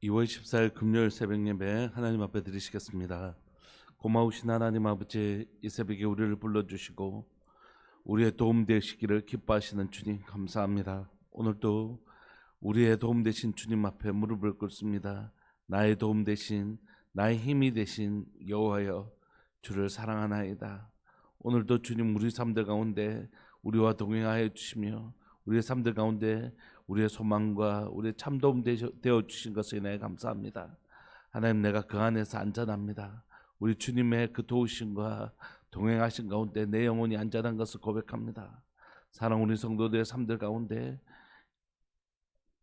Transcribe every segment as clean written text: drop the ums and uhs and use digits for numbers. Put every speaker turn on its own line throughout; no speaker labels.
2월 14일 금요일 새벽 예배 하나님 앞에 드리시겠습니다. 고마우신 하나님 아버지, 이 새벽에 우리를 불러주시고 우리의 도움 되시기를 기뻐하시는 주님 감사합니다. 오늘도 우리의 도움 되신 주님 앞에 무릎을 꿇습니다. 나의 도움 되신, 나의 힘이 되신 여호와여, 주를 사랑하나이다. 오늘도 주님 우리 삶들 가운데 우리와 동행하여 주시며 우리의 삶들 가운데 우리의 소망과 우리의 참도움 되어 주신 것을 인하여 감사합니다. 하나님, 내가 그 안에서 안전합니다. 우리 주님의 그 도우심과 동행하신 가운데 내 영혼이 안전한 것을 고백합니다. 사랑 우리 성도들의 삶들 가운데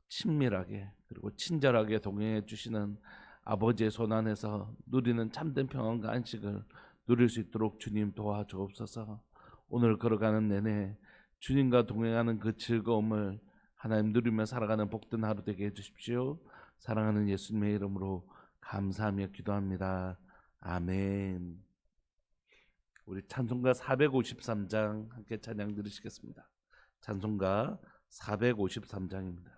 친밀하게 그리고 친절하게 동행해 주시는 아버지의 손 안에서 누리는 참된 평안과 안식을 누릴 수 있도록 주님 도와주옵소서. 오늘 걸어가는 내내 주님과 동행하는 그 즐거움을 하나님 누리며 살아가는 복된 하루 되게 해주십시오. 사랑하는 예수님의 이름으로 감사하며 기도합니다. 아멘. 우리 찬송가 453장 함께 찬양 들으시겠습니다. 찬송가 453장입니다.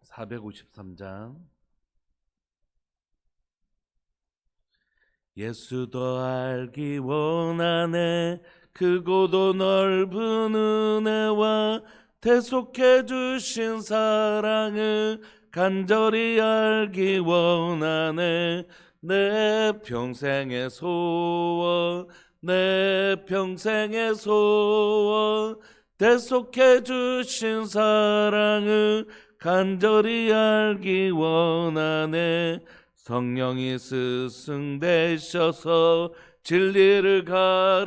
(453장) 예수 더 알기 원하네. 크고도 넓은 은혜와 대속해 주신 사랑을 간절히 알기 원하네. 내 평생의 소원, 내 평생의 소원, 대속해 주신 사랑을 간절히 알기 원하네. 성령이 스승되셔서 진리를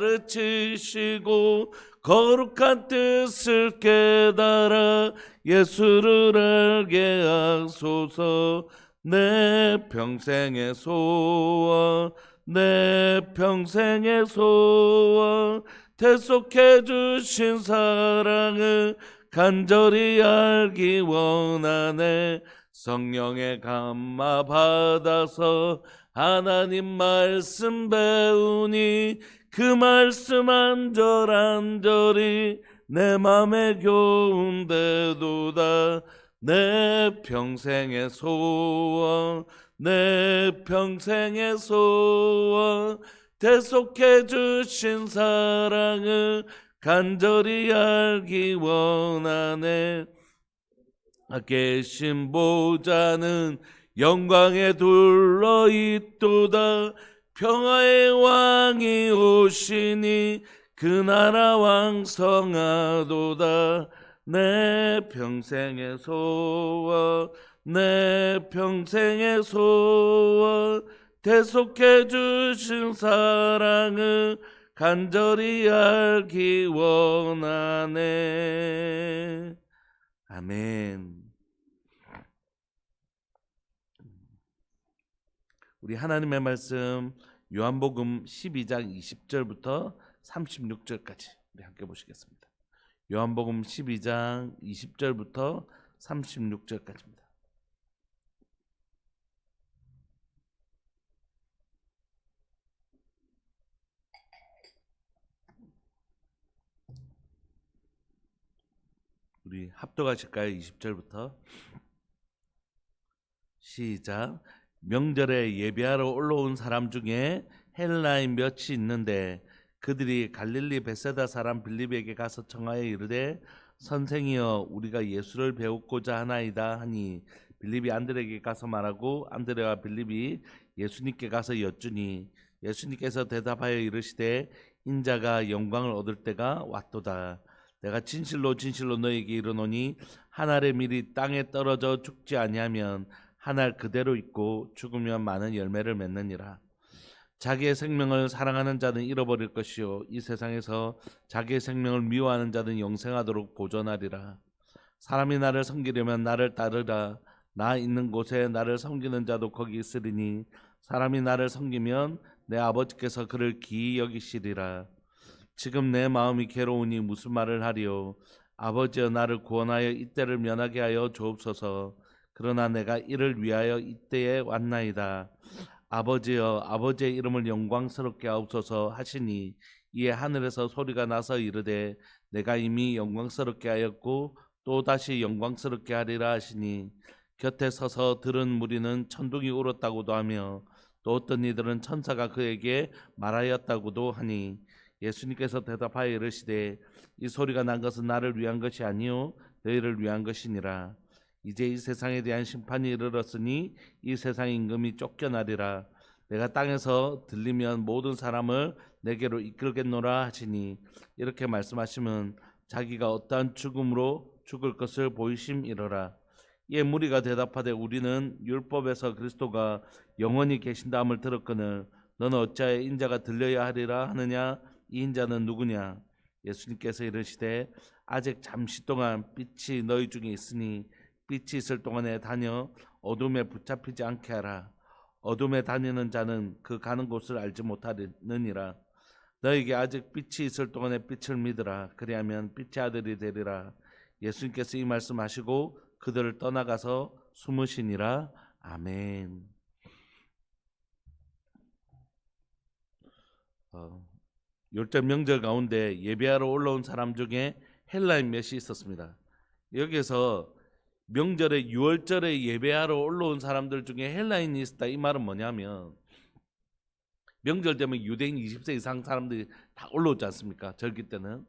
가르치시고 거룩한 뜻을 깨달아 예수를 알게 하소서. 내 평생의 소원, 내 평생의 소원, 대속해 주신 사랑을 간절히 알기 원하네. 성령의 감화 받아서 하나님 말씀 배우니 그 말씀 안절안절이 내 맘에 교훈되도다. 내 평생의 소원, 내 평생의 소원, 대속해 주신 사랑을 간절히 알기 원하네. 계신 보좌는 영광에 둘러있도다. 평화의 왕이 오시니 그 나라 왕성하도다. 내 평생의 소원, 내 평생의 소원, 대속해 주신 사랑을 간절히 알기 원하네. 아멘. 우리 하나님의 말씀 요한복음 12장 20절부터 36절까지 우리 함께 보시겠습니다. 요한복음 12장 20절부터 36절까지입니다. 우리 합독하실까요? 20절부터 시작. 명절에 예배하러 올라온 사람 중에 헬라인 몇이 있는데 그들이 갈릴리 벳세다 사람 빌립에게 가서 청하여 이르되 선생이여 우리가 예수를 배우고자 하나이다 하니 빌립이 안드레에게 가서 말하고 안드레와 빌립이 예수님께 가서 여쭈니 예수님께서 대답하여 이르시되 인자가 영광을 얻을 때가 왔도다. 내가 진실로 진실로 너에게 이르노니 한 알의 밀이 땅에 떨어져 죽지 아니하면 한 알 그대로 있고 죽으면 많은 열매를 맺느니라. 자기의 생명을 사랑하는 자는 잃어버릴 것이요 이 세상에서 자기의 생명을 미워하는 자는 영생하도록 보존하리라. 사람이 나를 섬기려면 나를 따르라. 나 있는 곳에 나를 섬기는 자도 거기 있으리니 사람이 나를 섬기면 내 아버지께서 그를 기이 여기시리라. 지금 내 마음이 괴로우니 무슨 말을 하리요. 아버지여 나를 구원하여 이때를 면하게 하여 주옵소서. 그러나 내가 이를 위하여 이때에 왔나이다. 아버지여 아버지의 이름을 영광스럽게 하옵소서 하시니 이에 하늘에서 소리가 나서 이르되 내가 이미 영광스럽게 하였고 또 다시 영광스럽게 하리라 하시니 곁에 서서 들은 무리는 천둥이 울었다고도 하며 또 어떤 이들은 천사가 그에게 말하였다고도 하니 예수님께서 대답하여 이르시되 이 소리가 난 것은 나를 위한 것이 아니요 너희를 위한 것이니라. 이제 이 세상에 대한 심판이 이르렀으니 이 세상의 임금이 쫓겨나리라. 내가 땅에서 들리면 모든 사람을 내게로 이끌겠노라 하시니 이렇게 말씀하시면 자기가 어떠한 죽음으로 죽을 것을 보이심이로라. 이에 무리가 대답하되 우리는 율법에서 그리스도가 영원히 계신다함을 들었거늘 너는 어찌하여 인자가 들려야 하리라 하느냐. 이 인자는 누구냐. 예수님께서 이르시되 아직 잠시 동안 빛이 너희 중에 있으니 빛이 있을 동안에 다녀 어둠에 붙잡히지 않게 하라. 어둠에 다니는 자는 그 가는 곳을 알지 못하느니라. 너에게 아직 빛이 있을 동안에 빛을 믿으라. 그리하면 빛의 아들이 되리라. 예수님께서 이 말씀하시고 그들을 떠나가서 숨으시니라. 아멘. 율절 명절 가운데 예배하러 올라온 사람 중에 헬라인 몇이 있었습니다. 여기서 명절에 유월절에 예배하러 올라온 사람들 중에 헬라인이 있었다. 이 말은 뭐냐면 명절 되면 유대인 20세 이상 사람들이 다 올라오지 않습니까? 절기 때는.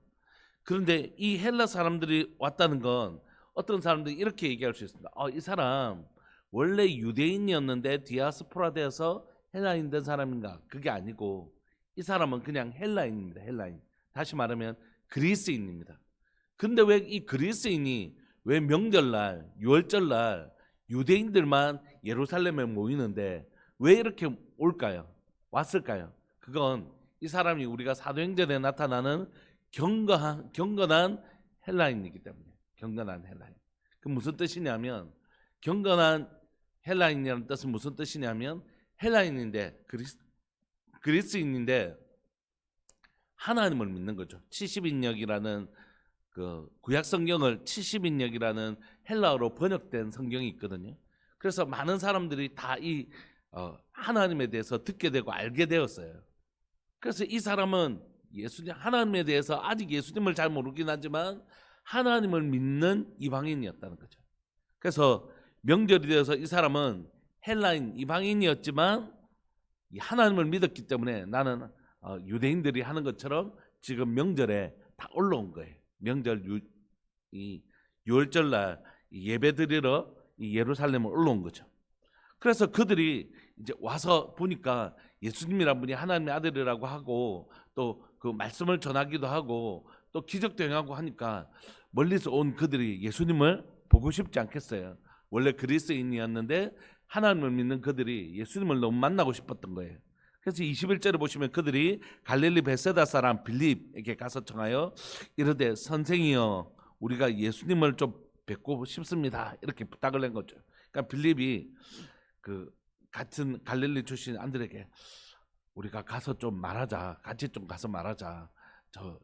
그런데 이 헬라 사람들이 왔다는 건 어떤 사람들이 이렇게 얘기할 수 있습니다. 이 사람 원래 유대인이었는데 디아스포라 되어서 헬라인 된 사람인가? 그게 아니고 이 사람은 그냥 헬라인입니다. 헬라인. 다시 말하면 그리스인입니다. 근데 왜 이 그리스인이 왜 명절날, 유월절날 유대인들만 예루살렘에 모이는데 왜 이렇게 올까요? 왔을까요? 그건 이 사람이 우리가 사도행전에 나타나는 경건한 헬라인이기 때문에. 경건한 헬라인. 그 무슨 뜻이냐면 경건한 헬라인이라는 뜻은 무슨 뜻이냐면 헬라인인데 그리스인인데 하나님을 믿는 거죠. 70인역이라는 그 구약 성경을 70인역이라는 헬라어로 번역된 성경이 있거든요. 그래서 많은 사람들이 다 이 하나님에 대해서 듣게 되고 알게 되었어요. 그래서 이 사람은 하나님에 대해서 아직 예수님을 잘 모르긴 하지만 하나님을 믿는 이방인이었다는 거죠. 그래서 명절이 되어서 이 사람은 헬라인 이방인이었지만 하나님을 믿었기 때문에 나는 유대인들이 하는 것처럼 지금 명절에 다 올라온 거예요. 명절 유월절날 예배 드리러 예루살렘을 올라온 거죠. 그래서 그들이 이제 와서 보니까 예수님이란 분이 하나님의 아들이라고 하고 또 그 말씀을 전하기도 하고 또 기적도 행하고 하니까 멀리서 온 그들이 예수님을 보고 싶지 않겠어요. 원래 그리스인이었는데 하나님을 믿는 그들이 예수님을 너무 만나고 싶었던 거예요. 그래서 21절에 보시면 그들이 갈릴리 베세다 사람 빌립에게 가서 청하여 이르되 선생이여 우리가 예수님을 좀 뵙고 싶습니다. 이렇게 부탁을 한 거죠. 그러니까 빌립이 그 같은 갈릴리 출신 안드레에게 우리가 가서 좀 말하자. 같이 좀 가서 말하자. 저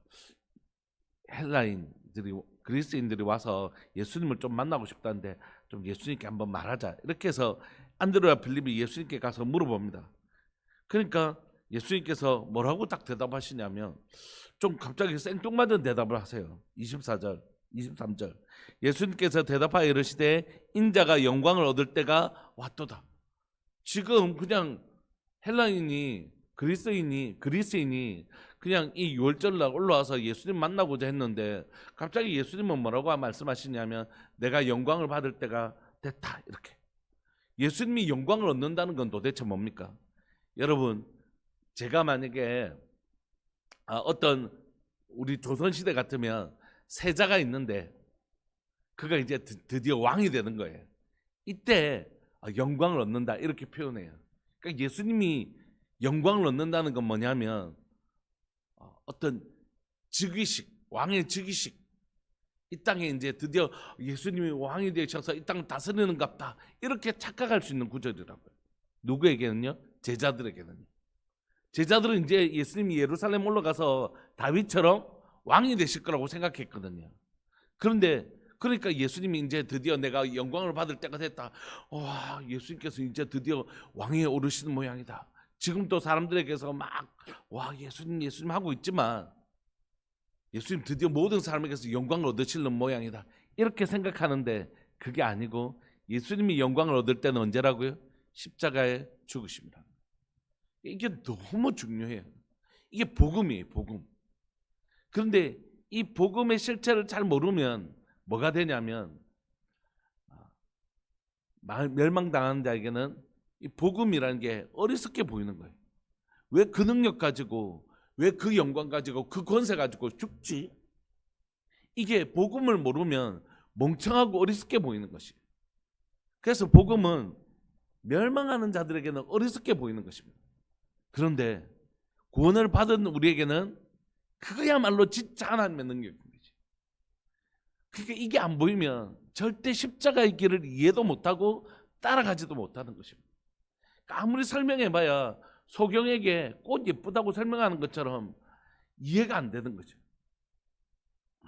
헬라인들이 그리스인들이 와서 예수님을 좀 만나고 싶다는데 좀 예수님께 한번 말하자. 이렇게 해서 안드레와 빌립이 예수님께 가서 물어봅니다. 그러니까 예수님께서 뭐라고 딱 대답하시냐면 좀 갑자기 생뚱맞은 대답을 하세요. 24절, 23절. 예수님께서 대답하여 이르시되 인자가 영광을 얻을 때가 왔도다. 지금 그냥 헬라인이 그리스인이 그냥 이 유월절날 올라와서 예수님 만나고자 했는데 갑자기 예수님은 뭐라고 말씀하시냐면 내가 영광을 받을 때가 됐다. 이렇게. 예수님이 영광을 얻는다는 건 도대체 뭡니까? 여러분, 제가 만약에 어떤 우리 조선시대 같으면 세자가 있는데 그가 이제 드디어 왕이 되는 거예요. 이때 영광을 얻는다 이렇게 표현해요. 그러니까 예수님이 영광을 얻는다는 건 뭐냐면 어떤 즉위식, 왕의 즉위식, 이 땅에 이제 드디어 예수님이 왕이 되셔서 이 땅을 다스리는 갑다 이렇게 착각할 수 있는 구절이라고요. 누구에게는요? 제자들에게는요. 제자들은 이제 예수님이 예루살렘 올라가서 다윗처럼 왕이 되실 거라고 생각했거든요. 그런데 그러니까 예수님이 이제 드디어 내가 영광을 받을 때가 됐다. 와, 예수님께서 이제 드디어 왕위에 오르시는 모양이다. 지금 또 사람들에게서 막 와, 예수님 하고 있지만 예수님 드디어 모든 사람에게서 영광을 얻으시는 모양이다. 이렇게 생각하는데 그게 아니고 예수님이 영광을 얻을 때는 언제라고요? 십자가에 죽으십니다. 이게 너무 중요해요. 이게 복음이에요, 복음. 그런데 이 복음의 실체를 잘 모르면 뭐가 되냐면 멸망당하는 자에게는 이 복음이라는 게 어리석게 보이는 거예요. 왜 그 능력 가지고, 왜 그 영광 가지고, 그 권세 가지고 죽지? 이게 복음을 모르면 멍청하고 어리석게 보이는 것이에요. 그래서 복음은 멸망하는 자들에게는 어리석게 보이는 것입니다. 그런데 구원을 받은 우리에게는 그거야말로 진짜 하나님의 능력인 거지. 그러니까 이게 안 보이면 절대 십자가의 길을 이해도 못하고 따라가지도 못하는 것입니다. 그러니까 아무리 설명해봐야 소경에게 꽃 예쁘다고 설명하는 것처럼 이해가 안 되는 거죠.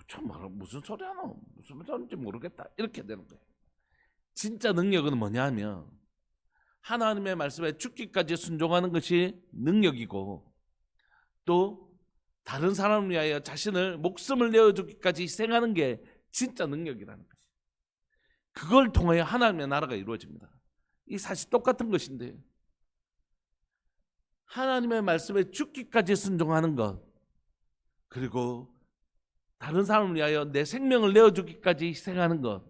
참 무슨 소리 하노? 무슨 소리인지 모르겠다. 이렇게 되는 거예요. 진짜 능력은 뭐냐 하면 하나님의 말씀에 죽기까지 순종하는 것이 능력이고, 또 다른 사람을 위하여 자신을 목숨을 내어주기까지 희생하는 게 진짜 능력이라는 거지. 그걸 통하여 하나님의 나라가 이루어집니다. 이 사실 똑같은 것인데, 하나님의 말씀에 죽기까지 순종하는 것, 그리고 다른 사람을 위하여 내 생명을 내어주기까지 희생하는 것,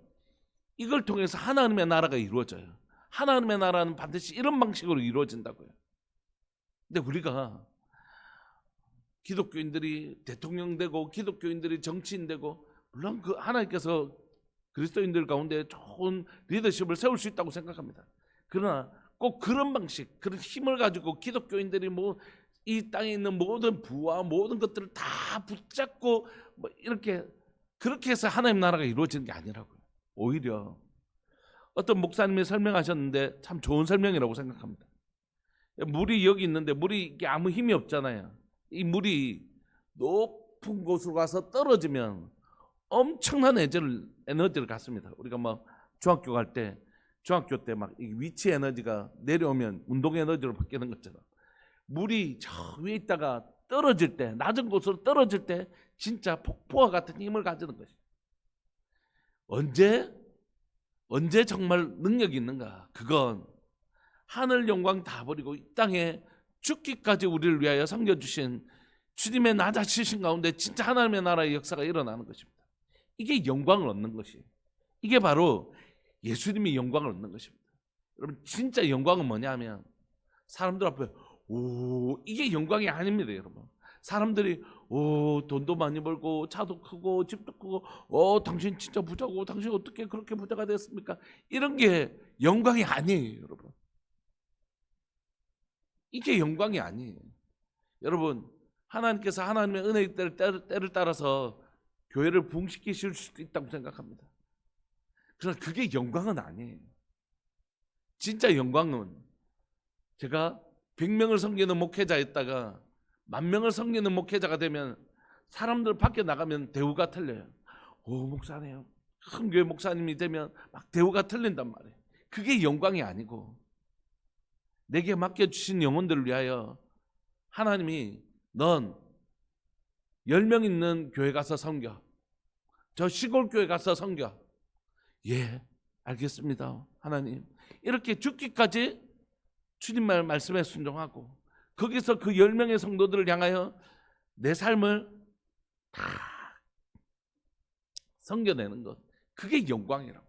이걸 통해서 하나님의 나라가 이루어져요. 하나님의 나라는 반드시 이런 방식으로 이루어진다고요. 근데 우리가 기독교인들이 대통령 되고 기독교인들이 정치인 되고, 물론 그 하나님께서 그리스도인들 가운데 좋은 리더십을 세울 수 있다고 생각합니다. 그러나 꼭 그런 방식, 그런 힘을 가지고 기독교인들이 뭐 이 땅에 있는 모든 부와 모든 것들을 다 붙잡고 뭐 이렇게 그렇게 해서 하나님 나라가 이루어지는 게 아니라고요. 오히려 어떤 목사님이 설명하셨는데 참 좋은 설명이라고 생각합니다. 물이 여기 있는데 물이 이게 아무 힘이 없잖아요. 이 물이 높은 곳으로 가서 떨어지면 엄청난 에너지를 갖습니다. 우리가 막 중학교 때 막 위치 에너지가 내려오면 운동 에너지로 바뀌는 것처럼, 물이 저 위에 있다가 떨어질 때, 낮은 곳으로 떨어질 때 진짜 폭포와 같은 힘을 가지는 것이. 언제 정말 능력이 있는가? 그건 하늘 영광 다 버리고 이 땅에 죽기까지 우리를 위하여 섬겨주신 주님의 나 자신 가운데 진짜 하나님의 나라의 역사가 일어나는 것입니다. 이게 영광을 얻는 것이에요. 이게 바로 예수님이 영광을 얻는 것입니다. 여러분, 진짜 영광은 뭐냐면 사람들 앞에 이게 영광이 아닙니다. 여러분, 사람들이 돈도 많이 벌고 차도 크고 집도 크고 당신 진짜 부자고 당신 어떻게 그렇게 부자가 됐습니까? 이런 게 영광이 아니에요. 여러분, 이게 영광이 아니에요. 여러분, 하나님께서 하나님의 은혜의 때를 따라서 교회를 부흥시키실 수도 있다고 생각합니다. 그러나 그게 영광은 아니에요. 진짜 영광은 제가 100명을 섬기는 목회자였다가 10,000명을 섬기는 목회자가 되면 사람들 밖에 나가면 대우가 틀려요. 목사네요. 큰 교회 목사님이 되면 막 대우가 틀린단 말이에요. 그게 영광이 아니고, 내게 맡겨주신 영혼들을 위하여 하나님이 넌 10명 있는 교회 가서 섬겨, 저 시골 교회 가서 섬겨. 예, 알겠습니다 하나님. 이렇게 죽기까지 주님 말씀에 순종하고 거기서 그 10명의 성도들을 향하여 내 삶을 다 섬겨내는 것, 그게 영광이라고.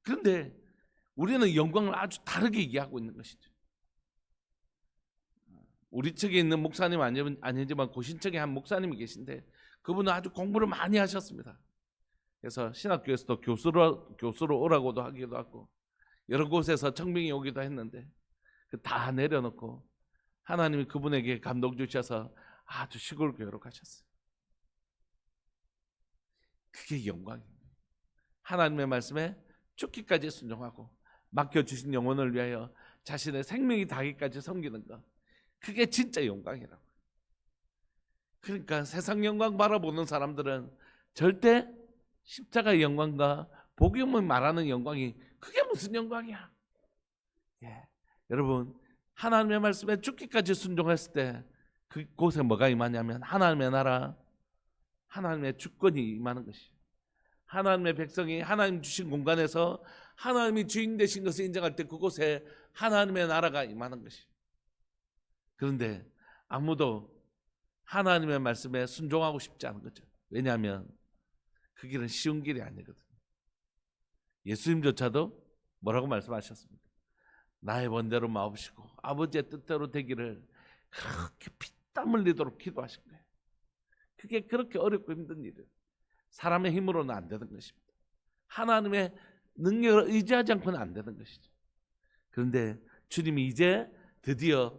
그런데 우리는 영광을 아주 다르게 얘기하고 있는 것이죠. 우리 측에 있는 목사님 아니지만 고신청에 한 목사님이 계신데 그분은 아주 공부를 많이 하셨습니다. 그래서 신학교에서도 교수로 오라고도 하기도 하고 여러 곳에서 청빙이 오기도 했는데 다 내려놓고 하나님이 그분에게 감동 주셔서 아주 시골 교회로 가셨어요. 그게 영광입니다. 하나님의 말씀에 죽기까지 순종하고 맡겨주신 영혼을 위하여 자신의 생명이 다하기까지 섬기는 것, 그게 진짜 영광이라고. 그러니까 세상 영광 바라보는 사람들은 절대 십자가의 영광과 복음을 말하는 영광이 그게 무슨 영광이야? 예. 여러분, 하나님의 말씀에 죽기까지 순종했을 때 그곳에 뭐가 임하냐면 하나님의 나라, 하나님의 주권이 임하는 것이, 하나님의 백성이 하나님 주신 공간에서 하나님이 주인 되신 것을 인정할 때 그곳에 하나님의 나라가 임하는 것이. 그런데 아무도 하나님의 말씀에 순종하고 싶지 않은 거죠. 왜냐하면 그 길은 쉬운 길이 아니거든요. 예수님조차도 뭐라고 말씀하셨습니까? 나의 원대로 마옵시고 아버지의 뜻대로 되기를 그렇게 피땀 흘리도록 기도하신 거예요. 그게 그렇게 어렵고 힘든 일은 사람의 힘으로는 안 되는 것입니다. 하나님의 능력을 의지하지 않고는 안 되는 것이죠. 그런데 주님이 이제 드디어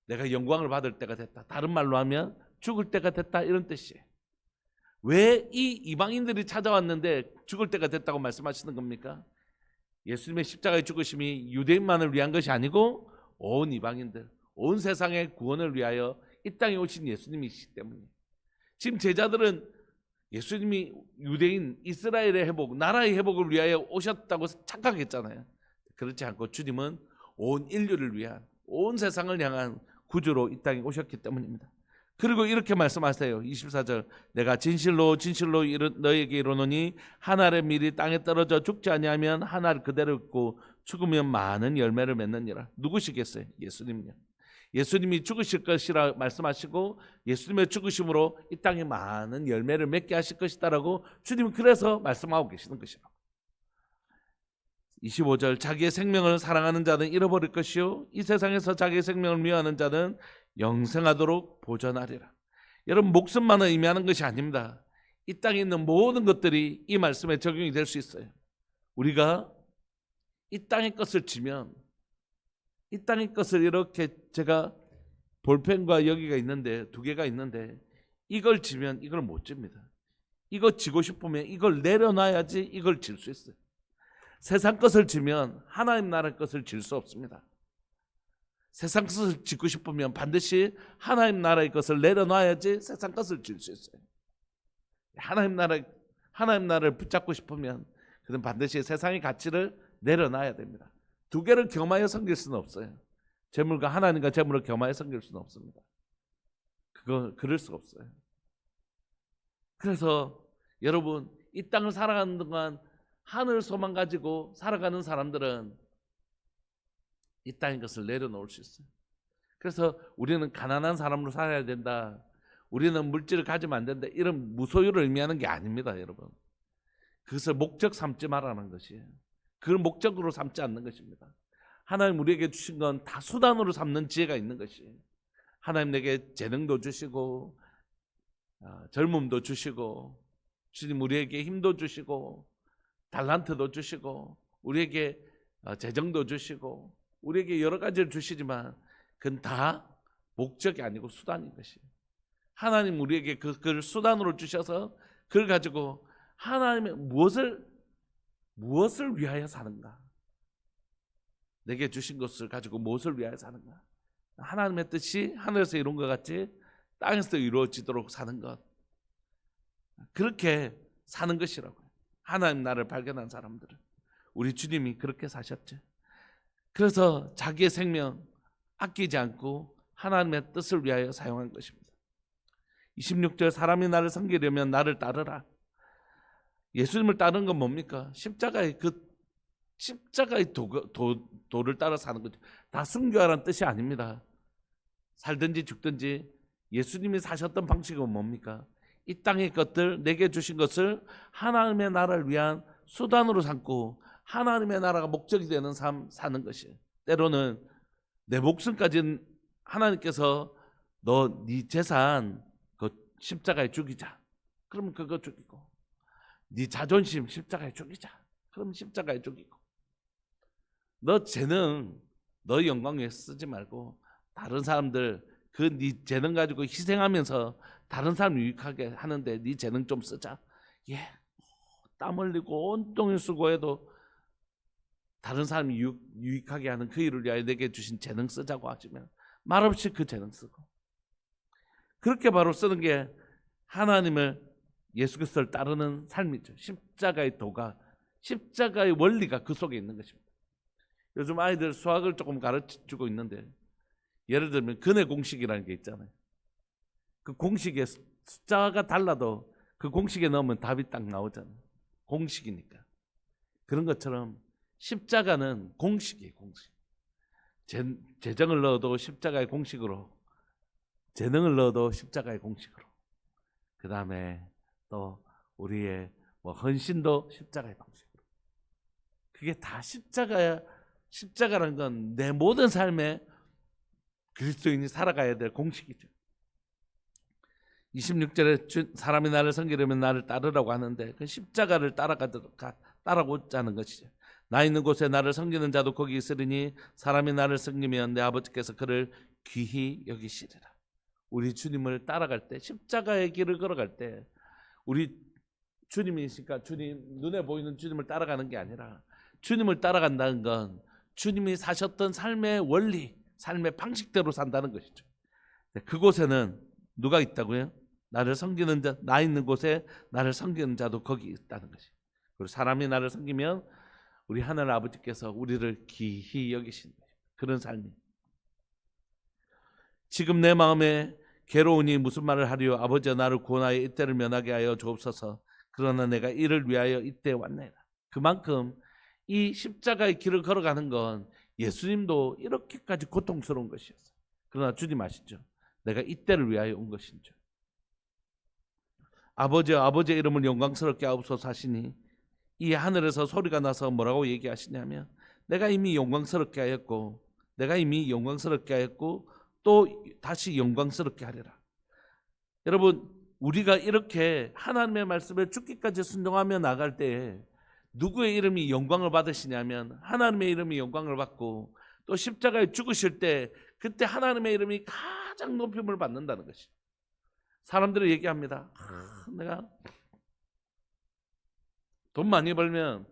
내가 영광을 받을 때가 됐다, 다른 말로 하면 죽을 때가 됐다, 이런 뜻이에요. 왜 이 이방인들이 찾아왔는데 죽을 때가 됐다고 말씀하시는 겁니까? 예수님의 십자가의 죽으심이 유대인만을 위한 것이 아니고 온 이방인들, 온 세상의 구원을 위하여 이 땅에 오신 예수님이시기 때문에. 지금 제자들은 예수님이 유대인 이스라엘의 회복, 나라의 회복을 위하여 오셨다고 착각했잖아요. 그렇지 않고 주님은 온 인류를 위한, 온 세상을 향한 구주로 이 땅에 오셨기 때문입니다. 그리고 이렇게 말씀하세요. 24절, 내가 진실로 진실로 너에게 이르노니 한 알의 밀이 땅에 떨어져 죽지 아니하면 한 알 그대로 있고 죽으면 많은 열매를 맺느니라. 누구시겠어요? 예수님요. 예수님이 죽으실 것이라 말씀하시고 예수님의 죽으심으로 이 땅에 많은 열매를 맺게 하실 것이다라고 주님은 그래서 말씀하고 계시는 것이라고. 25절, 자기의 생명을 사랑하는 자는 잃어버릴 것이요 이 세상에서 자기의 생명을 미워하는 자는 영생하도록 보존하리라. 여러분, 목숨만을 의미하는 것이 아닙니다. 이 땅에 있는 모든 것들이 이 말씀에 적용이 될 수 있어요. 우리가 이 땅의 것을 지면, 이 땅의 것을 이렇게, 제가 볼펜과 여기가 있는데 두 개가 있는데 이걸 지면 이걸 못 집니다. 이거 지고 싶으면 이걸 내려놔야지 이걸 질 수 있어요. 세상 것을 지면 하나님 나라의 것을 질 수 없습니다. 세상 것을 짓고 싶으면 반드시 하나님 나라의 것을 내려놔야지 세상 것을 질 수 있어요. 하나님 나라를 붙잡고 싶으면 그는 반드시 세상의 가치를 내려놔야 됩니다. 두 개를 겸하여 섬길 수는 없어요. 재물과 하나님과 재물을 겸하여 섬길 수는 없습니다. 그럴 수가 없어요. 그래서 여러분, 이 땅을 살아가는 동안 하늘 소망 가지고 살아가는 사람들은 이 땅의 것을 내려놓을 수 있어요. 그래서 우리는 가난한 사람으로 살아야 된다, 우리는 물질을 가지면 안 된다, 이런 무소유를 의미하는 게 아닙니다. 여러분, 그것을 목적 삼지 말라는 것이에요. 그걸 목적으로 삼지 않는 것입니다. 하나님 우리에게 주신 건 다 수단으로 삼는 지혜가 있는 것이에요. 하나님 내게 재능도 주시고 젊음도 주시고, 주님 우리에게 힘도 주시고 달란트도 주시고 우리에게 재정도 주시고 우리에게 여러 가지를 주시지만 그건 다 목적이 아니고 수단인 것이에요. 하나님 우리에게 그걸 수단으로 주셔서 그걸 가지고 하나님의 무엇을 위하여 사는가, 내게 주신 것을 가지고 무엇을 위하여 사는가, 하나님의 뜻이 하늘에서 이룬 것 같이 땅에서 이루어지도록 사는 것, 그렇게 사는 것이라고요. 하나님 나를 발견한 사람들은, 우리 주님이 그렇게 사셨죠. 그래서 자기의 생명 아끼지 않고 하나님의 뜻을 위하여 사용한 것입니다. 26절, 사람이 나를 섬기려면 나를 따르라. 예수님을 따르는 건 뭡니까? 십자가의 도를 따라 사는 거죠. 다 순교하라는 뜻이 아닙니다. 살든지 죽든지 예수님이 사셨던 방식은 뭡니까? 이 땅의 것들, 내게 주신 것을 하나님의 나라를 위한 수단으로 삼고 하나님의 나라가 목적이 되는 삶 사는 것이에요. 때로는 내 목숨까지는 하나님께서 네 재산 그 십자가에 죽이자, 그러면 그거 죽이고, 네 자존심 십자가에 죽이자, 그러면 십자가에 죽이고, 너 재능, 너 영광 위해 쓰지 말고 다른 사람들 그 네 재능 가지고 희생하면서 다른 사람 유익하게 하는데 네 재능 좀 쓰자. 땀 흘리고 온통일 수고해도 다른 사람이 유익하게 하는 그 일을 위하여 내게 주신 재능 쓰자고 하시면 말없이 그 재능 쓰고, 그렇게 바로 쓰는 게 하나님을 예수 그리스도를 따르는 삶이죠. 십자가의 도가, 십자가의 원리가 그 속에 있는 것입니다. 요즘 아이들 수학을 조금 가르쳐주고 있는데 예를 들면 근의 공식이라는 게 있잖아요. 그 공식에 숫자가 달라도 그 공식에 넣으면 답이 딱 나오잖아요. 공식이니까. 그런 것처럼 십자가는 공식이에요. 공식. 재정을 넣어도 십자가의 공식으로, 재능을 넣어도 십자가의 공식으로, 그 다음에 또 우리의 헌신도 십자가의 방식으로. 그게 다 십자가야. 십자가라는 건 내 모든 삶에 그리스도인이 살아가야 될 공식이죠. 26절에 사람이 나를 섬기려면 나를 따르라고 하는데 그 십자가를 따라가자는 것이죠. 나 있는 곳에 나를 섬기는 자도 거기 있으리니 사람이 나를 섬기면 내 아버지께서 그를 귀히 여기시리라. 우리 주님을 따라갈 때, 십자가의 길을 걸어갈 때 우리 주님이시니까 주님, 눈에 보이는 주님을 따라가는 게 아니라 주님을 따라간다는 건 주님이 사셨던 삶의 원리, 삶의 방식대로 산다는 것이죠. 그곳에는 누가 있다고요? 나를 섬기는 자, 나 있는 곳에 나를 섬기는 자도 거기 있다는 것이. 그리고 사람이 나를 섬기면 우리 하나님 아버지께서 우리를 귀히 여기신 그런 삶이. 지금 내 마음에 괴로우니 무슨 말을 하리요? 아버지여 나를 구원하여 이때를 면하게 하여 주옵소서. 그러나 내가 이를 위하여 이때 왔나이다. 그만큼 이 십자가의 길을 걸어가는 건 예수님도 이렇게까지 고통스러운 것이었어요. 그러나 주님 아시죠? 내가 이때를 위하여 온 것인 줄. 아버지여 아버지의 이름을 영광스럽게 하옵소서 하시니 이 하늘에서 소리가 나서 뭐라고 얘기하시냐면 내가 이미 영광스럽게 하였고 또 다시 영광스럽게 하리라. 여러분, 우리가 이렇게 하나님의 말씀에 죽기까지 순종하며 나갈 때에 누구의 이름이 영광을 받으시냐면 하나님의 이름이 영광을 받고 또 십자가에 죽으실 때 그때 하나님의 이름이 가장 높임을 받는다는 것이. 사람들이 얘기합니다. 내가 돈 많이 벌면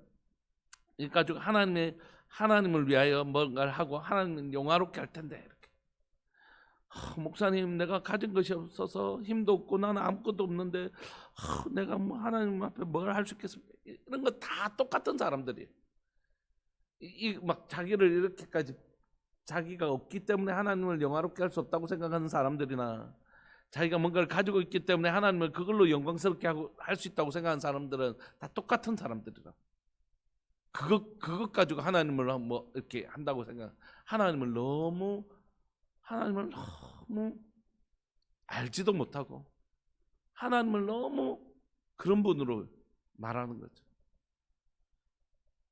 이 가지고 하나님을 위하여 뭔가를 하고 하나님을 영화롭게 할 텐데 이렇게. 목사님, 내가 가진 것이 없어서 힘도 없고 나는 아무것도 없는데 내가 뭐 하나님 앞에 뭘 할 수 있겠습니까? 이런 거 다 똑같은 사람들이 막 자기를 이렇게까지 자기가 없기 때문에 하나님을 영화롭게 할 수 없다고 생각하는 사람들이나 자기가 뭔가를 가지고 있기 때문에 하나님을 그걸로 영광스럽게 할 수 있다고 생각하는 사람들은 다 똑같은 사람들이라. 그것 가지고 하나님을 뭐 이렇게 한다고 하나님을 너무 알지도 못하고 하나님을 너무 그런 분으로 말하는 거죠.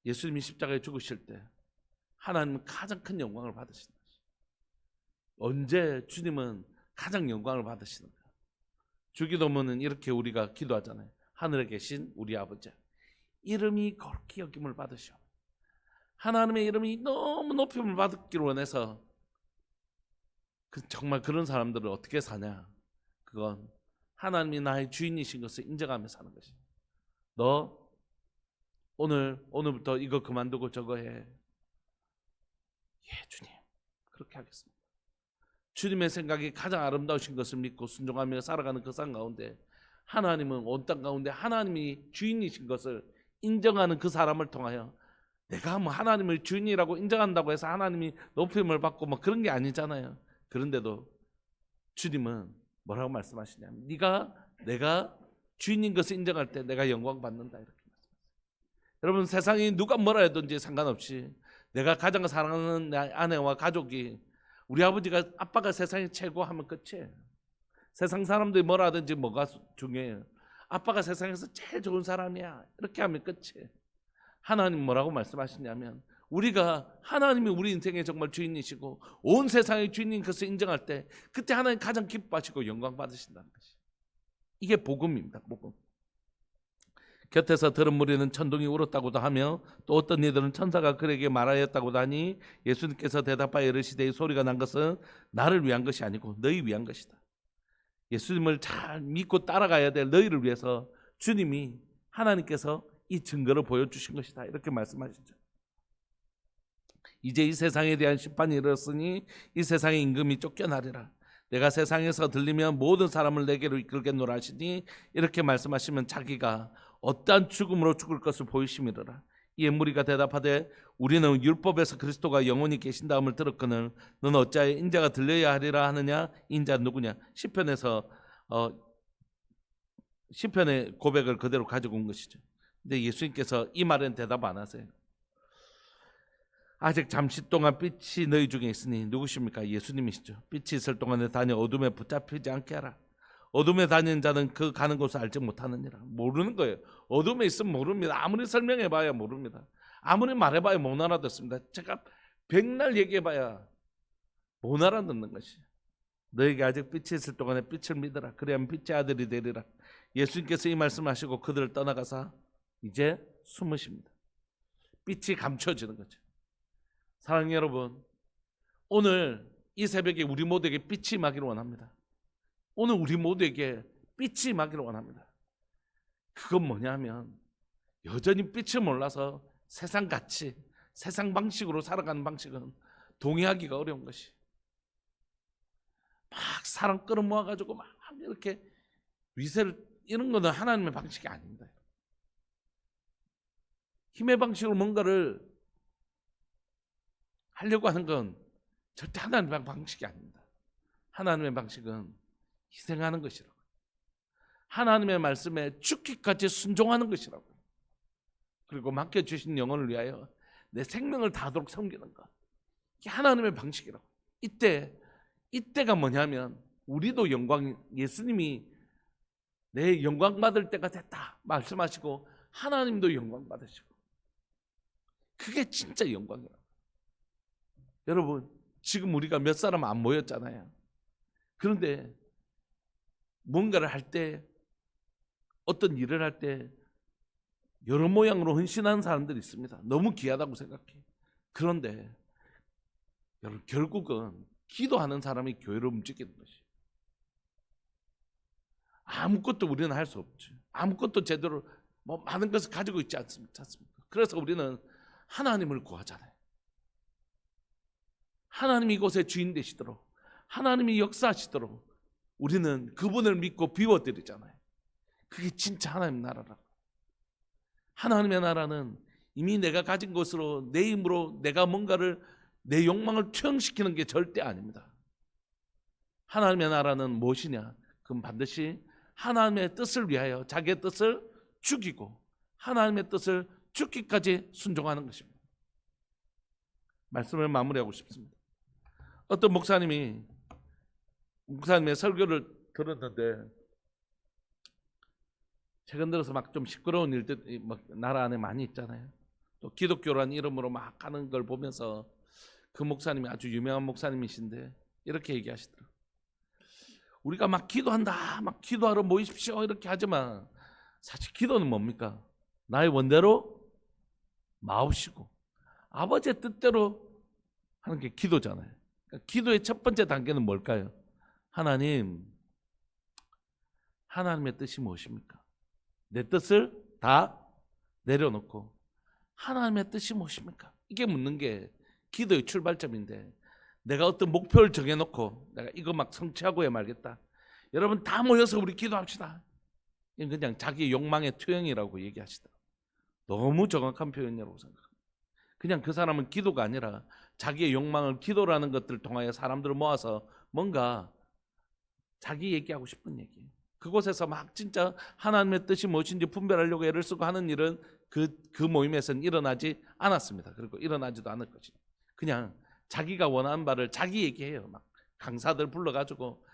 예수님이 십자가에 죽으실 때 하나님은 가장 큰 영광을 받으시는 거죠. 언제 주님은 가장 영광을 받으시는가? 주기도문은 이렇게 우리가 기도하잖아요. 하늘에 계신 우리 아버지, 이름이 거룩히 여김을 받으시오. 하나님의 이름이 너무 높임을 받기를 원해서 정말 그런 사람들을 어떻게 사냐? 그건 하나님이 나의 주인이신 것을 인정하며 사는 것이. 너 오늘부터 이거 그만두고 저거 해. 예, 주님, 그렇게 하겠습니다. 주님의 생각이 가장 아름다우신 것을 믿고 순종하며 살아가는 그 삶 가운데 하나님은 온 땅 가운데 하나님이 주인이신 것을 인정하는 그 사람을 통하여 내가 뭐 하나님을 주인이라고 인정한다고 해서 하나님이 높임을 받고 뭐 그런 게 아니잖아요. 그런데도 주님은 뭐라고 말씀하시냐면 내가 주인인 것을 인정할 때 내가 영광 받는다 이렇게 말씀하세요. 여러분, 세상이 누가 뭐라 해든지 상관없이 내가 가장 사랑하는 내 아내와 가족이 우리 아빠가 세상에 최고 하면 끝이에요. 세상 사람들이 뭐라 하든지 뭐가 중요해요. 아빠가 세상에서 제일 좋은 사람이야 이렇게 하면 끝이에요. 하나님 뭐라고 말씀하시냐면 우리가 하나님이 우리 인생의 정말 주인이시고 온 세상의 주인인 것을 인정할 때 그때 하나님 가장 기뻐하시고 영광 받으신다는 것이. 이게 복음입니다. 복음. 곁에서 들은 무리는 천둥이 울었다고도 하며 또 어떤 이들은 천사가 그에게 말하였다고도 하니 예수님께서 대답하여 이르시되 이 소리가 난 것은 나를 위한 것이 아니고 너희 위한 것이다. 예수님을 잘 믿고 따라가야 될 너희를 위해서 주님이 하나님께서 이 증거를 보여주신 것이다 이렇게 말씀하시죠. 이제 이 세상에 대한 심판이 이르렀으니 이 세상의 임금이 쫓겨나리라. 내가 세상에서 들리면 모든 사람을 내게로 이끌겠노라 하시니 이렇게 말씀하시면 자기가 어떠한 죽음으로 죽을 것을 보이심이로라. 이에 무리가 대답하되 우리는 율법에서 그리스도가 영원히 계신다함을 들었거늘 너는 어찌하여 인자가 들려야 하리라 하느냐. 인자 누구냐? 시편의 고백을 그대로 가지고 온 것이죠. 근데 예수님께서 이 말엔 대답 안 하세요. 아직 잠시 동안 빛이 너희 중에 있으니 누구십니까? 예수님이시죠. 빛이 있을 동안에 다녀 어둠에 붙잡히지 않게 하라. 어둠에 다니는 자는 그 가는 곳을 알지 못하느니라. 모르는 거예요. 어둠에 있으면 모릅니다. 아무리 설명해봐야 모릅니다. 아무리 말해봐야 못 알아듣습니다. 제가 백날 얘기해봐야 못 알아듣는 것이. 너에게 아직 빛이 있을 동안에 빛을 믿어라. 그래야만 빛의 아들이 되리라. 예수님께서 이 말씀하시고 그들을 떠나가사 이제 숨으십니다. 빛이 감춰지는 거죠. 사랑하는 여러분, 오늘 이 새벽에 우리 모두에게 빛이 임하기를 원합니다. 오늘 우리 모두에게 빛이 임하기를 원합니다. 그건 뭐냐면 여전히 빛을 몰라서 세상 가치, 세상 방식으로 살아가는 방식은 동의하기가 어려운 것이. 막 사람 끌어모아가지고 막 이렇게 위세를 이런 거는 하나님의 방식이 아닙니다. 힘의 방식으로 뭔가를 하려고 하는 건 절대 하나님의 방식이 아닙니다. 하나님의 방식은 희생하는 것이라고. 하나님의 말씀에 죽기까지 순종하는 것이라고. 그리고 맡겨주신 영혼을 위하여 내 생명을 다하도록 섬기는 것. 이게 하나님의 방식이라고. 이때가 뭐냐면 우리도 예수님이 내 영광 받을 때가 됐다 말씀하시고 하나님도 영광 받으시고, 그게 진짜 영광이라고. 여러분, 지금 우리가 몇 사람 안 모였잖아요. 그런데 뭔가를 할 때, 어떤 일을 할 때 여러 모양으로 헌신하는 사람들이 있습니다. 너무 귀하다고 생각해. 그런데 여러분, 결국은 기도하는 사람이 교회를 움직이는 것이. 아무것도 우리는 할 수 없죠. 아무것도 제대로 많은 것을 가지고 있지 않습니까? 그래서 우리는 하나님을 구하잖아요. 하나님이 이곳에 주인 되시도록, 하나님이 역사하시도록 우리는 그분을 믿고 비워드리잖아요. 그게 진짜 하나님의 나라라고. 하나님의 나라는 이미 내가 가진 것으로 내 힘으로 내가 뭔가를, 내 욕망을 투영시키는 게 절대 아닙니다. 하나님의 나라는 무엇이냐? 그건 반드시 하나님의 뜻을 위하여 자기의 뜻을 죽이고 하나님의 뜻을 죽기까지 순종하는 것입니다. 말씀을 마무리하고 싶습니다. 어떤 목사님의 설교를 들었는데, 최근 들어서 막 좀 시끄러운 일들이 나라 안에 많이 있잖아요. 또 기독교라는 이름으로 막 하는 걸 보면서 그 목사님이 아주 유명한 목사님이신데 이렇게 얘기하시더라고요. 우리가 막 기도한다, 막 기도하러 모이십시오 이렇게 하지만 사실 기도는 뭡니까? 나의 원대로 마옵시고 아버지의 뜻대로 하는 게 기도잖아요. 그러니까 기도의 첫 번째 단계는 뭘까요? 하나님의 뜻이 무엇입니까? 내 뜻을 다 내려놓고 하나님의 뜻이 무엇입니까? 이게 묻는 게 기도의 출발점인데, 내가 어떤 목표를 정해놓고 내가 이거 막 성취하고 해 말겠다. 여러분 다 모여서 우리 기도합시다. 이건 그냥 자기 욕망의 투영이라고 얘기하시더라고요. 너무 정확한 표현이라고 생각합니다. 그냥 그 사람은 기도가 아니라 자기의 욕망을 기도라는 것들을 통하여 사람들을 모아서 뭔가 자기 얘기하고 싶은 얘기, 그곳에서 막 진짜 하나님의 뜻이 무엇인지 분별하려고 애를 쓰고 하는 일은 그 모임에서는 일어나지 않았습니다. 그리고 일어나지도 않을 것이죠. 그냥 자기가 원하는 바를 자기 얘기해요. 막 강사들 불러가지고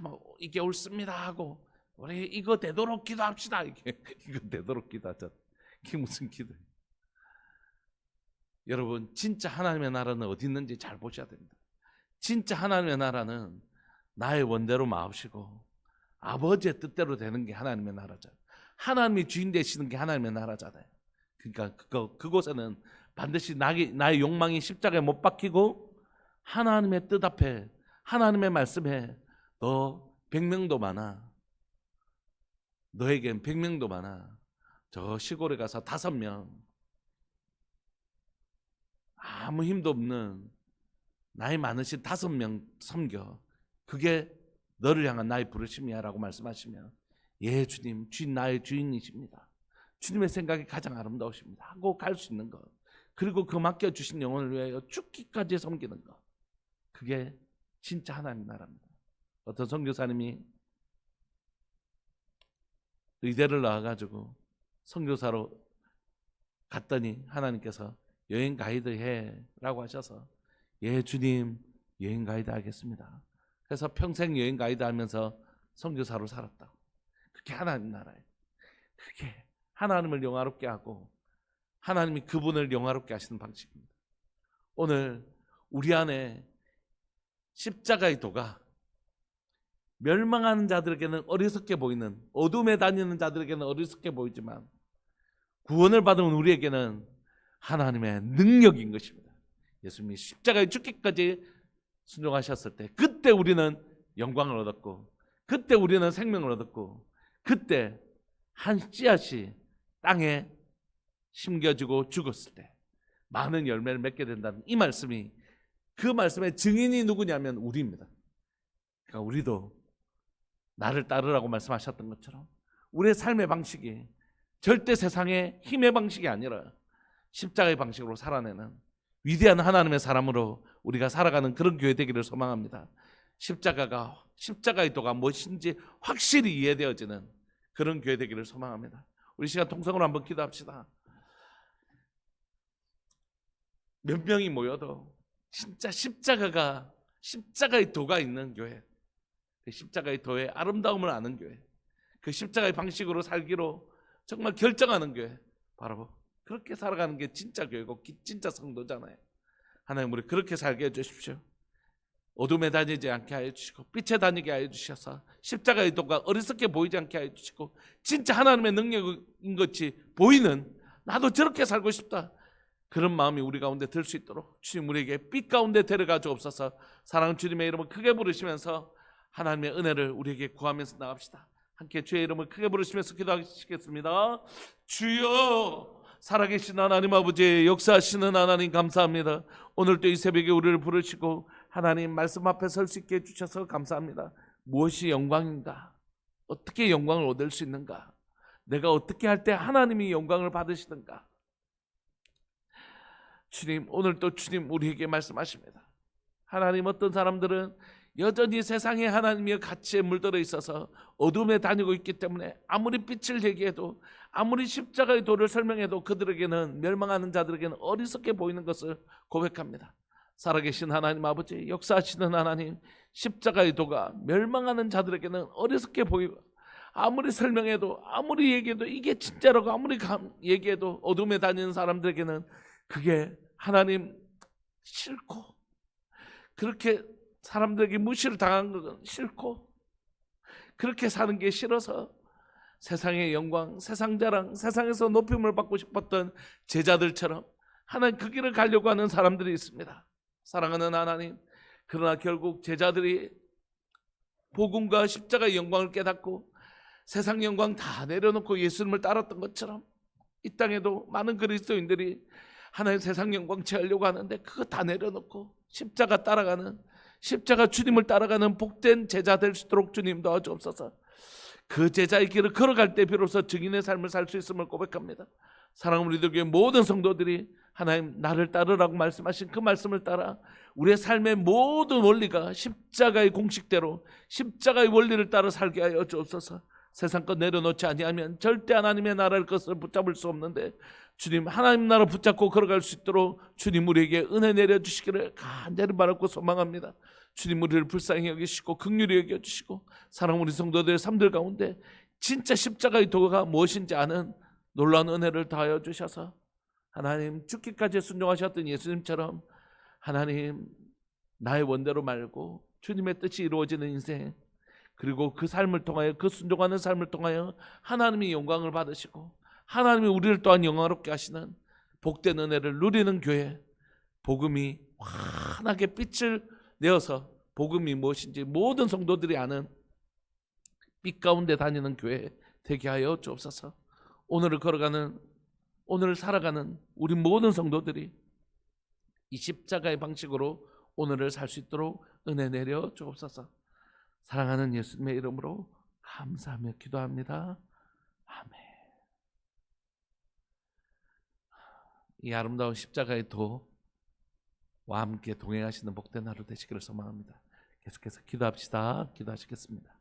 뭐 이게 옳습니다 하고 우리 이거 되도록 기도합시다. 이거 되도록 기도하자. 이게 무슨 기도예요? 여러분, 진짜 하나님의 나라는 어디 있는지 잘 보셔야 됩니다. 진짜 하나님의 나라는 나의 원대로 마옵시고 아버지의 뜻대로 되는 게 하나님의 나라잖아요. 하나님이 주인 되시는 게 하나님의 나라잖아요. 그러니까 그곳에는 반드시 나의 욕망이 십자가에 못 박히고 하나님의 뜻 앞에, 하나님의 말씀에 너 100명도 많아, 너에겐 100명도 많아, 저 시골에 가서 5명 아무 힘도 없는 나이 많으신 5명 섬겨. 그게 너를 향한 나의 부르심이야 라고 말씀하시면 예 주님, 주인 나의 주인이십니다. 주님의 생각이 가장 아름다우십니다 하고 갈 수 있는 것, 그리고 그 맡겨주신 영혼을 위하여 죽기까지 섬기는 것, 그게 진짜 하나님 나라입니다. 어떤 선교사님이 의대를 나와가지고 선교사로 갔더니 하나님께서 여행 가이드 해라고 하셔서 예 주님 여행 가이드 하겠습니다. 그래서 평생 여행 가이드 하면서 선교사로 살았다고. 그게 하나님 나라예요. 그게 하나님을 영화롭게 하고 하나님이 그분을 영화롭게 하시는 방식입니다. 오늘 우리 안에 십자가의 도가 멸망하는 자들에게는 어리석게 보이는, 어둠에 다니는 자들에게는 어리석게 보이지만 구원을 받은 우리에게는 하나님의 능력인 것입니다. 예수님이 십자가에 죽기까지 순종하셨을 때 그때 우리는 영광을 얻었고, 그때 우리는 생명을 얻었고, 그때 한 씨앗이 땅에 심겨지고 죽었을 때 많은 열매를 맺게 된다는 이 말씀이, 그 말씀의 증인이 누구냐면 우리입니다. 그러니까 우리도 나를 따르라고 말씀하셨던 것처럼 우리의 삶의 방식이 절대 세상의 힘의 방식이 아니라 십자가의 방식으로 살아내는 위대한 하나님의 사람으로 우리가 살아가는 그런 교회 되기를 소망합니다. 십자가의 도가 무엇인지 확실히 이해되어지는 그런 교회 되기를 소망합니다. 우리 시간 통성으로 한번 기도합시다. 몇 명이 모여도 진짜 십자가의 도가 있는 교회, 그 십자가의 도의 아름다움을 아는 교회, 그 십자가의 방식으로 살기로 정말 결정하는 교회, 바로 그렇게 살아가는 게 진짜 교회고 진짜 성도잖아요. 하나님 우리 그렇게 살게 해주십시오. 어둠에 다니지 않게 하여 주시고 빛에 다니게 하여 주셔서 십자가의 도가 어리석게 보이지 않게 하여 주시고 진짜 하나님의 능력인 것이 보이는, 나도 저렇게 살고 싶다, 그런 마음이 우리 가운데 들 수 있도록 주님 우리에게 빛 가운데 데려가 주옵소서. 사랑하는 주님의 이름을 크게 부르시면서 하나님의 은혜를 우리에게 구하면서 나갑시다. 함께 주의 이름을 크게 부르시면서 기도하시겠습니다. 주여, 살아계신 하나님 아버지, 역사하시는 하나님 감사합니다. 오늘도 이 새벽에 우리를 부르시고 하나님 말씀 앞에 설 수 있게 해주셔서 감사합니다. 무엇이 영광인가? 어떻게 영광을 얻을 수 있는가? 내가 어떻게 할 때 하나님이 영광을 받으시는가? 주님, 오늘도 주님 우리에게 말씀하십니다. 하나님, 어떤 사람들은 여전히 세상에 하나님의 가치에 물들어 있어서 어둠에 다니고 있기 때문에 아무리 빛을 얘기해도, 아무리 십자가의 도를 설명해도 그들에게는, 멸망하는 자들에게는 어리석게 보이는 것을 고백합니다. 살아계신 하나님 아버지, 역사하시는 하나님, 십자가의 도가 멸망하는 자들에게는 어리석게 보이고, 아무리 설명해도, 아무리 얘기해도, 이게 진짜라고 아무리 얘기해도 어둠에 다니는 사람들에게는 그게 하나님 싫고, 그렇게 사람들에게 무시를 당한 것은 싫고, 그렇게 사는 게 싫어서 세상의 영광, 세상 자랑, 세상에서 높임을 받고 싶었던 제자들처럼 하나님 그 길을 가려고 하는 사람들이 있습니다. 사랑하는 하나님, 그러나 결국 제자들이 복음과 십자가의 영광을 깨닫고 세상 영광 다 내려놓고 예수님을 따랐던 것처럼 이 땅에도 많은 그리스도인들이 하나님 세상 영광 취하려고 하는데 그거 다 내려놓고 십자가 따라가는, 십자가 주님을 따라가는 복된 제자 될 수 있도록 주님 도와주옵소서. 그 제자의 길을 걸어갈 때 비로소 증인의 삶을 살 수 있음을 고백합니다. 사랑하는 우리들 교회 모든 성도들이 하나님 나를 따르라고 말씀하신 그 말씀을 따라 우리의 삶의 모든 원리가 십자가의 공식대로, 십자가의 원리를 따라 살게 하여 주옵소서. 세상 것 내려놓지 아니하면 절대 하나님의 나라를 것을 붙잡을 수 없는데, 주님 하나님 나라 붙잡고 걸어갈 수 있도록 주님 우리에게 은혜 내려주시기를 간절히 바라고 소망합니다. 주님 우리를 불쌍히 여기시고 긍휼히 여겨주시고 사랑하는 우리 성도들의 삶들 가운데 진짜 십자가의 도가 무엇인지 아는 놀라운 은혜를 더하여 주셔서 하나님 죽기까지 순종하셨던 예수님처럼 하나님 나의 원대로 말고 주님의 뜻이 이루어지는 인생, 그리고 그 삶을 통하여, 그 순종하는 삶을 통하여 하나님이 영광을 받으시고 하나님이 우리를 또한 영광롭게 하시는 복된 은혜를 누리는 교회, 복음이 환하게 빛을 내어서 복음이 무엇인지 모든 성도들이 아는 빛 가운데 다니는 교회 되게 하여 주옵소서. 오늘을 걸어가는, 오늘을 살아가는 우리 모든 성도들이 이 십자가의 방식으로 오늘을 살 수 있도록 은혜 내려 주옵소서. 사랑하는 예수님의 이름으로 감사하며 기도합니다. 아멘. 이 아름다운 십자가의 도와 함께 동행하시는 복된 하루 되시기를 소망합니다. 계속해서 기도합시다. 기도하시겠습니다.